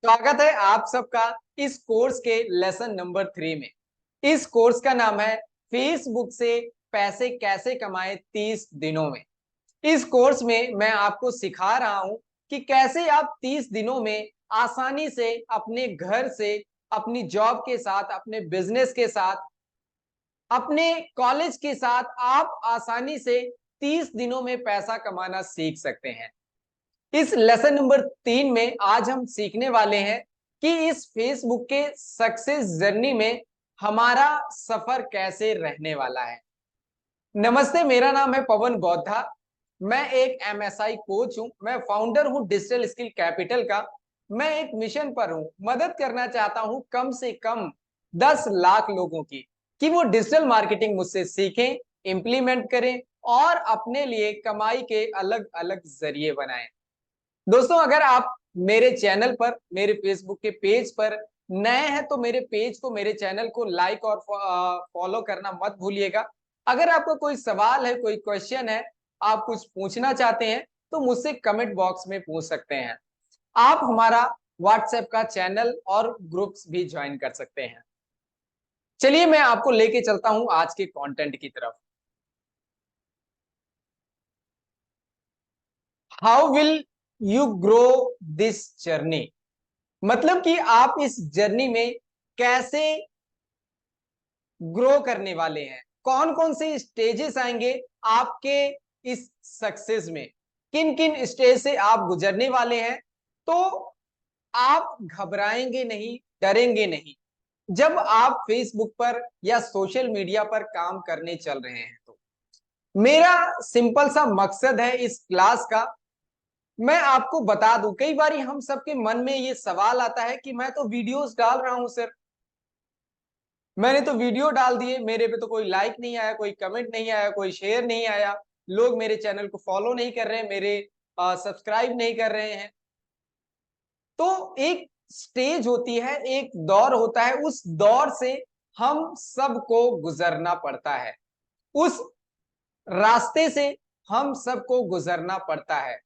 स्वागत है आप सबका इस कोर्स के लेसन नंबर 3 में। इस कोर्स का नाम है फेसबुक से पैसे कैसे कमाएं 30 दिनों में। इस कोर्स में मैं आपको सिखा रहा हूं कि कैसे आप 30 दिनों में आसानी से अपने घर से, अपनी जॉब के साथ, अपने बिजनेस के साथ, अपने कॉलेज के साथ आप आसानी से 30 दिनों में पैसा कमाना सीख सकते हैं। इस लेसन नंबर 3 में आज हम सीखने वाले हैं कि इस फेसबुक के सक्सेस जर्नी में हमारा सफर कैसे रहने वाला है। नमस्ते, मेरा नाम है पवन बौद्धा। मैं एक एमएसआई कोच हूं। मैं फाउंडर हूं डिजिटल स्किल कैपिटल का। मैं एक मिशन पर हूं, मदद करना चाहता हूं कम से कम 10 लाख लोगों की, कि वो डिजिटल मार्केटिंग मुझसे सीखें, इंप्लीमेंट करें और अपने लिए कमाई के अलग अलग जरिए बनाएं। दोस्तों, अगर आप मेरे चैनल पर, मेरे फेसबुक के पेज पर नए हैं तो मेरे पेज को, मेरे चैनल को लाइक और फॉलो करना मत भूलिएगा। अगर आपका कोई सवाल है, कोई क्वेश्चन है, आप कुछ पूछना चाहते हैं तो मुझसे कमेंट बॉक्स में पूछ सकते हैं। आप हमारा व्हाट्सएप का चैनल और ग्रुप्स भी ज्वाइन कर सकते हैं। चलिए मैं आपको लेके चलता हूं आज के कंटेंट की तरफ। How will you grow this journey, मतलब कि आप इस जर्नी में कैसे ग्रो करने वाले हैं, कौन कौन से स्टेजेस आएंगे आपके इस सक्सेस में, किन किन स्टेज से आप गुजरने वाले हैं। तो आप घबराएंगे नहीं, डरेंगे नहीं। जब आप फेसबुक पर या सोशल मीडिया पर काम करने चल रहे हैं तो मेरा सिंपल सा मकसद है इस क्लास का। मैं आपको बता दूं, कई बार हम सबके मन में ये सवाल आता है कि मैं तो वीडियोस डाल रहा हूं सर, मैंने तो वीडियो डाल दिए, मेरे पे तो कोई लाइक नहीं आया, कोई कमेंट नहीं आया, कोई शेयर नहीं आया, लोग मेरे चैनल को फॉलो नहीं कर रहे हैं, मेरे सब्सक्राइब नहीं कर रहे हैं। तो एक स्टेज होती है, एक दौर होता है, उस दौर से हम सबको गुजरना पड़ता है। उस रास्ते से हम सबको गुजरना पड़ता है।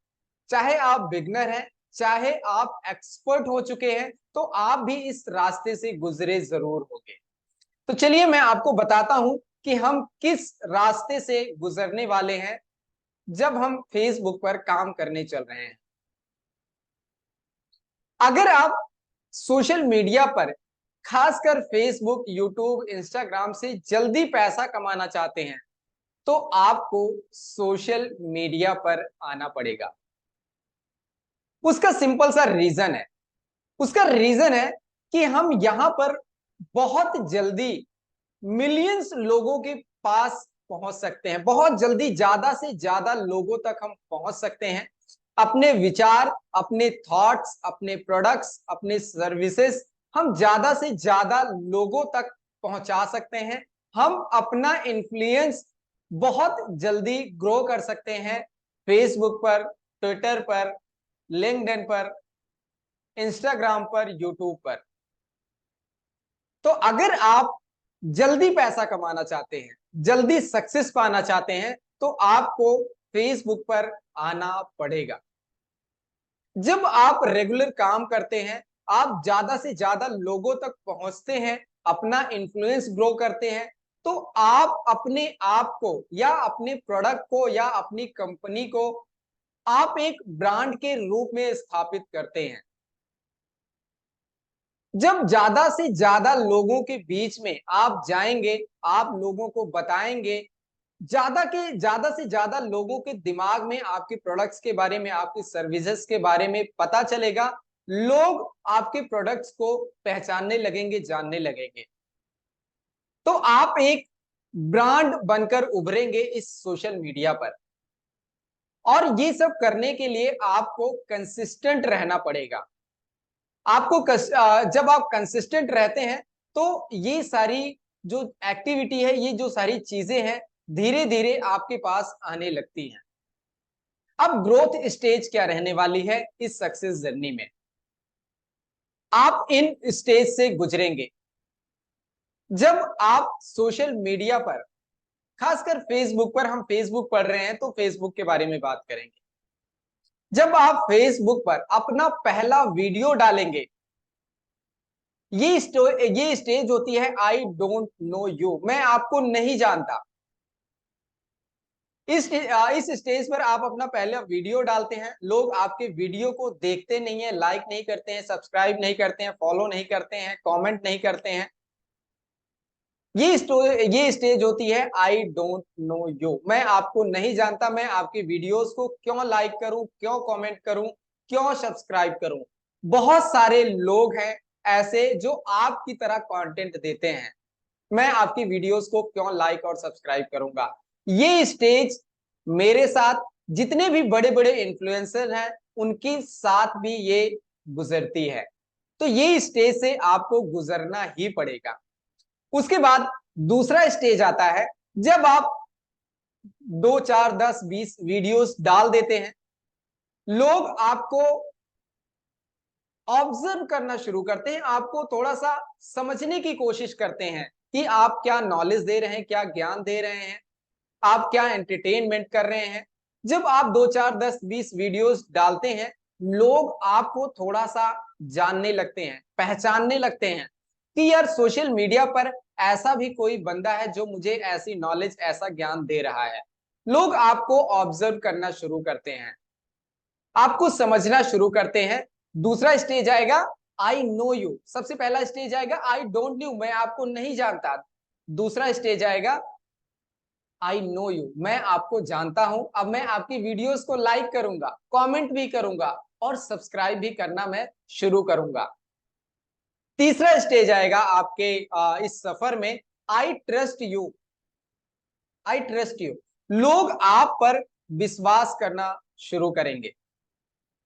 चाहे आप बिगनर हैं, चाहे आप एक्सपर्ट हो चुके हैं, तो आप भी इस रास्ते से गुजरे जरूर होंगे। तो चलिए मैं आपको बताता हूं कि हम किस रास्ते से गुजरने वाले हैं जब हम फेसबुक पर काम करने चल रहे हैं। अगर आप सोशल मीडिया पर, खासकर फेसबुक, यूट्यूब, इंस्टाग्राम से जल्दी पैसा कमाना चाहते हैं तो आपको सोशल मीडिया पर आना पड़ेगा। उसका सिंपल सा रीजन है, उसका रीजन है कि हम यहां पर बहुत जल्दी मिलियंस लोगों के पास पहुंच सकते हैं। बहुत जल्दी ज्यादा से ज्यादा लोगों तक हम पहुंच सकते हैं। अपने विचार, अपने थॉट्स, अपने प्रोडक्ट्स, अपने सर्विसेज हम ज्यादा से ज्यादा लोगों तक पहुंचा सकते हैं। हम अपना इन्फ्लुएंस बहुत जल्दी ग्रो कर सकते हैं फेसबुक पर, ट्विटर पर, लिंक्डइन पर, इंस्टाग्राम पर, यूट्यूब पर। तो अगर आप जल्दी पैसा कमाना चाहते हैं, जल्दी सक्सेस पाना चाहते हैं, तो आपको फेसबुक पर आना पड़ेगा। जब आप रेगुलर काम करते हैं, आप ज्यादा से ज्यादा लोगों तक पहुंचते हैं, अपना इन्फ्लुएंस ग्रो करते हैं, तो आप अपने आप को या अपने प्रोडक्ट को या अपनी कंपनी को आप एक ब्रांड के रूप में स्थापित करते हैं। जब ज्यादा से ज्यादा लोगों के बीच में आप जाएंगे, आप लोगों को बताएंगे, ज्यादा से ज्यादा लोगों के दिमाग में आपके प्रोडक्ट्स के बारे में, आपकी सर्विसेज के बारे में पता चलेगा, लोग आपके प्रोडक्ट्स को पहचानने लगेंगे, जानने लगेंगे। तो आप एक ब्रांड बनकर उभरेंगे इस सोशल मीडिया पर। और ये सब करने के लिए आपको कंसिस्टेंट रहना पड़ेगा। जब आप कंसिस्टेंट रहते हैं तो ये सारी जो एक्टिविटी है, ये जो सारी चीजें हैं, धीरे धीरे आपके पास आने लगती हैं। अब ग्रोथ स्टेज क्या रहने वाली है इस सक्सेस जर्नी में, आप इन स्टेज से गुजरेंगे। जब आप सोशल मीडिया पर, खासकर फेसबुक पर, हम फेसबुक पढ़ रहे हैं तो फेसबुक के बारे में बात करेंगे। जब आप फेसबुक पर अपना पहला वीडियो डालेंगे ये स्टेज होती है आई डोंट नो यू, मैं आपको नहीं जानता। इस स्टेज पर आप अपना पहला वीडियो डालते हैं, लोग आपके वीडियो को देखते नहीं है, लाइक नहीं करते हैं, सब्सक्राइब नहीं करते हैं, फॉलो नहीं करते हैं, कमेंट नहीं करते हैं। ये स्टेज होती है आई डोंट नो यू, मैं आपको नहीं जानता, मैं आपकी वीडियोस को क्यों लाइक करूं, क्यों कमेंट करूं, क्यों सब्सक्राइब करूं। बहुत सारे लोग हैं ऐसे जो आपकी तरह कंटेंट देते हैं, मैं आपकी वीडियोस को क्यों लाइक और सब्सक्राइब करूंगा। ये स्टेज मेरे साथ, जितने भी बड़े बड़े इन्फ्लुएंसर हैं उनके साथ भी ये गुजरती है, तो ये स्टेज से आपको गुजरना ही पड़ेगा। उसके बाद दूसरा स्टेज आता है, जब आप 2 4 10 20 वीडियोस डाल देते हैं, लोग आपको ऑब्जर्व करना शुरू करते हैं, आपको थोड़ा सा समझने की कोशिश करते हैं कि आप क्या नॉलेज दे रहे हैं, क्या ज्ञान दे रहे हैं, आप क्या एंटरटेनमेंट कर रहे हैं। जब आप 2 4 10 20 वीडियोस डालते हैं, लोग आपको थोड़ा सा जानने लगते हैं, पहचानने लगते हैं कि यार सोशल मीडिया पर ऐसा भी कोई बंदा है जो मुझे ऐसी नॉलेज, ऐसा ज्ञान दे रहा है। लोग आपको ऑब्जर्व करना शुरू करते हैं, आपको समझना शुरू करते हैं। दूसरा स्टेज आएगा आई नो यू, सबसे पहला स्टेज आएगा आई डोंट न्यू, मैं आपको नहीं जानता। दूसरा स्टेज आएगा आई नो यू, मैं आपको जानता हूं, अब मैं आपकी वीडियोस को लाइक करूंगा, कमेंट भी करूंगा और सब्सक्राइब भी करना मैं शुरू करूंगा। तीसरा स्टेज आएगा आपके इस सफर में I trust you. I trust you, लोग आप पर विश्वास करना शुरू करेंगे,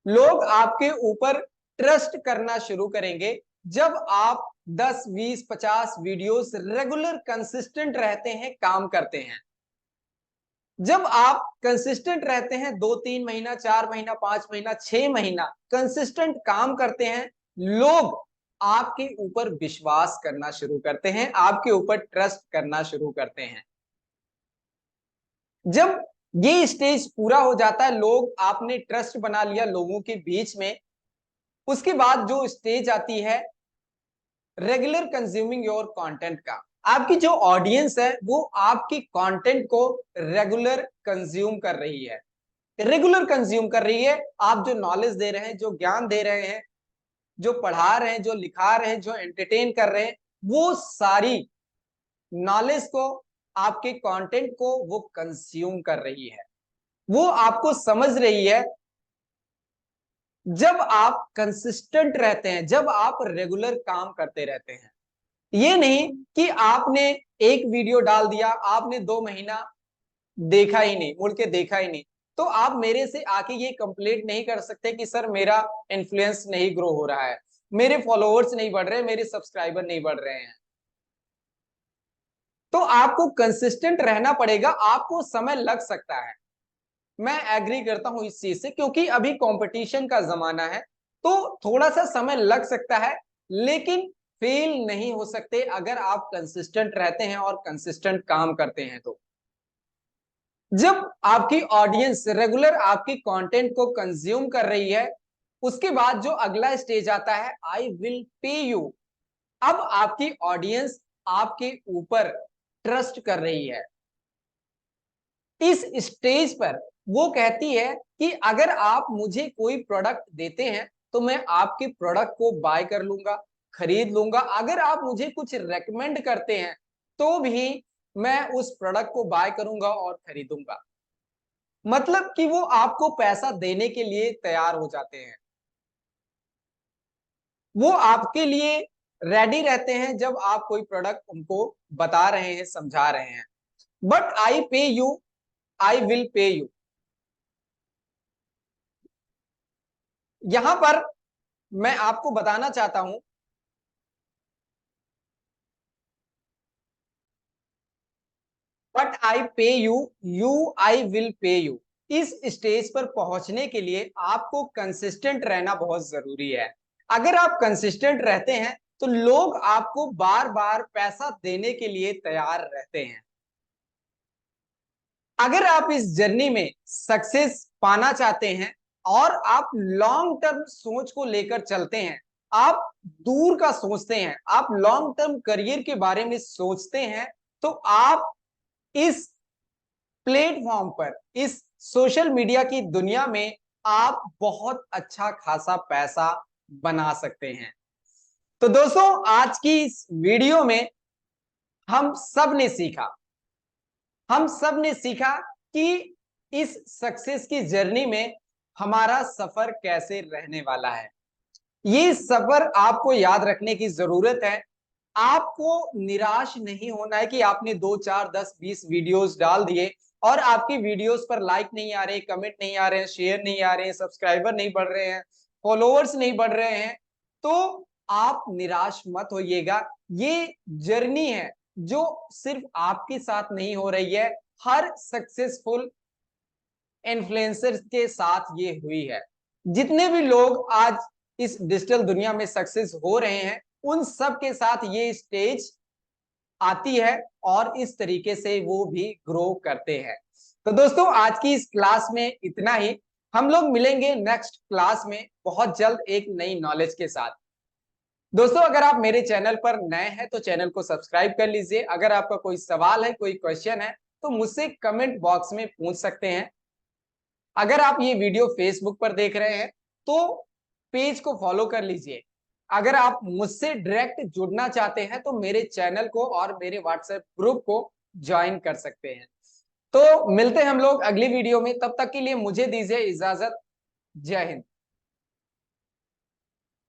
लोग आपके ऊपर ट्रस्ट करना शुरू करेंगे जब आप 10 20 50 वीडियोस रेगुलर कंसिस्टेंट रहते हैं, काम करते हैं। जब आप कंसिस्टेंट रहते हैं, 2 3 महीना, 4 महीना, 5 महीना, 6 महीना कंसिस्टेंट काम करते हैं, लोग आपके ऊपर विश्वास करना शुरू करते हैं, आपके ऊपर ट्रस्ट करना शुरू करते हैं। जब ये स्टेज पूरा हो जाता है, लोग, आपने ट्रस्ट बना लिया लोगों के बीच में, उसके बाद जो स्टेज आती है रेगुलर कंज्यूमिंग योर कंटेंट का। आपकी जो ऑडियंस है वो आपकी कंटेंट को रेगुलर कंज्यूम कर रही है, रेगुलर कंज्यूम कर रही है। आप जो नॉलेज दे रहे हैं, जो ज्ञान दे रहे हैं, जो पढ़ा रहे हैं, जो लिखा रहे हैं, जो एंटरटेन कर रहे हैं, वो सारी नॉलेज को, आपके कंटेंट को वो कंज्यूम कर रही है, वो आपको समझ रही है। जब आप कंसिस्टेंट रहते हैं, जब आप रेगुलर काम करते रहते हैं, ये नहीं कि आपने एक वीडियो डाल दिया, आपने 2 महीना देखा ही नहीं, मुड़ के देखा ही नहीं, तो आप मेरे से आके ये कंप्लेंट नहीं कर सकते कि सर मेरा इन्फ्लुएंस नहीं ग्रो हो रहा है, मेरे फॉलोअर्स नहीं बढ़ रहे, मेरे सब्सक्राइबर नहीं बढ़ रहे हैं। तो आपको कंसिस्टेंट रहना पड़ेगा, आपको समय लग सकता है, मैं एग्री करता हूं इस चीज से, क्योंकि अभी कंपटीशन का जमाना है, तो थोड़ा सा समय लग सकता है, लेकिन फेल नहीं हो सकते अगर आप कंसिस्टेंट रहते हैं और कंसिस्टेंट काम करते हैं तो। जब आपकी ऑडियंस रेगुलर आपकी कंटेंट को कंज्यूम कर रही है, उसके बाद जो अगला स्टेज आता है आई विल पे यू। अब आपकी ऑडियंस आपके ऊपर ट्रस्ट कर रही है। इस स्टेज पर वो कहती है कि अगर आप मुझे कोई प्रोडक्ट देते हैं तो मैं आपके प्रोडक्ट को बाय कर लूंगा, खरीद लूंगा। अगर आप मुझे कुछ रेकमेंड करते हैं तो भी मैं उस प्रोडक्ट को बाय करूंगा और खरीदूंगा। मतलब कि वो आपको पैसा देने के लिए तैयार हो जाते हैं, वो आपके लिए रेडी रहते हैं जब आप कोई प्रोडक्ट उनको बता रहे हैं, समझा रहे हैं। बट आई पे you, I will pay you, यहां पर मैं आपको बताना चाहता हूं, बट आई पे you, you I will pay you, इस स्टेज पर पहुंचने के लिए आपको कंसिस्टेंट रहना बहुत जरूरी है। अगर आप कंसिस्टेंट रहते हैं तो लोग आपको बार बार पैसा देने के लिए तैयार रहते हैं। अगर आप इस जर्नी में सक्सेस पाना चाहते हैं और आप लॉन्ग टर्म सोच को लेकर चलते हैं, आप दूर का सोचते हैं, आप लॉन्ग टर्म करियर के बारे में सोचते हैं, तो आप इस प्लेटफॉर्म पर, इस सोशल मीडिया की दुनिया में आप बहुत अच्छा खासा पैसा बना सकते हैं। तो दोस्तों, आज की इस वीडियो में हम सब ने सीखा, हम सब ने सीखा कि इस सक्सेस की जर्नी में हमारा सफर कैसे रहने वाला है। ये सफर आपको याद रखने की जरूरत है। आपको निराश नहीं होना है कि आपने 2, 4, 10, 20 वीडियोस डाल दिए और आपकी वीडियोस पर लाइक नहीं आ रहे, कमेंट नहीं आ रहे हैं, शेयर नहीं आ रहे हैं, सब्सक्राइबर नहीं बढ़ रहे हैं, फॉलोअर्स नहीं बढ़ रहे हैं, तो आप निराश मत होइएगा। ये जर्नी है जो सिर्फ आपके साथ नहीं हो रही है, हर सक्सेसफुल इन्फ्लुएंसर्स के साथ ये हुई है। जितने भी लोग आज इस डिजिटल दुनिया में सक्सेस हो रहे हैं, उन सब के साथ ये स्टेज आती है और इस तरीके से वो भी ग्रो करते हैं। तो दोस्तों, आज की इस क्लास में इतना ही। हम लोग मिलेंगे नेक्स्ट क्लास में बहुत जल्द एक नई नॉलेज के साथ। दोस्तों, अगर आप मेरे चैनल पर नए हैं तो चैनल को सब्सक्राइब कर लीजिए। अगर आपका कोई सवाल है, कोई क्वेश्चन है, तो मुझसे कमेंट बॉक्स में पूछ सकते हैं। अगर आप ये वीडियो फेसबुक पर देख रहे हैं तो पेज को फॉलो कर लीजिए। अगर आप मुझसे डायरेक्ट जुड़ना चाहते हैं तो मेरे चैनल को और मेरे व्हाट्सएप ग्रुप को ज्वाइन कर सकते हैं। तो मिलते हैं हम लोग अगली वीडियो में, तब तक के लिए मुझे दीजिए इजाजत। जय हिंद।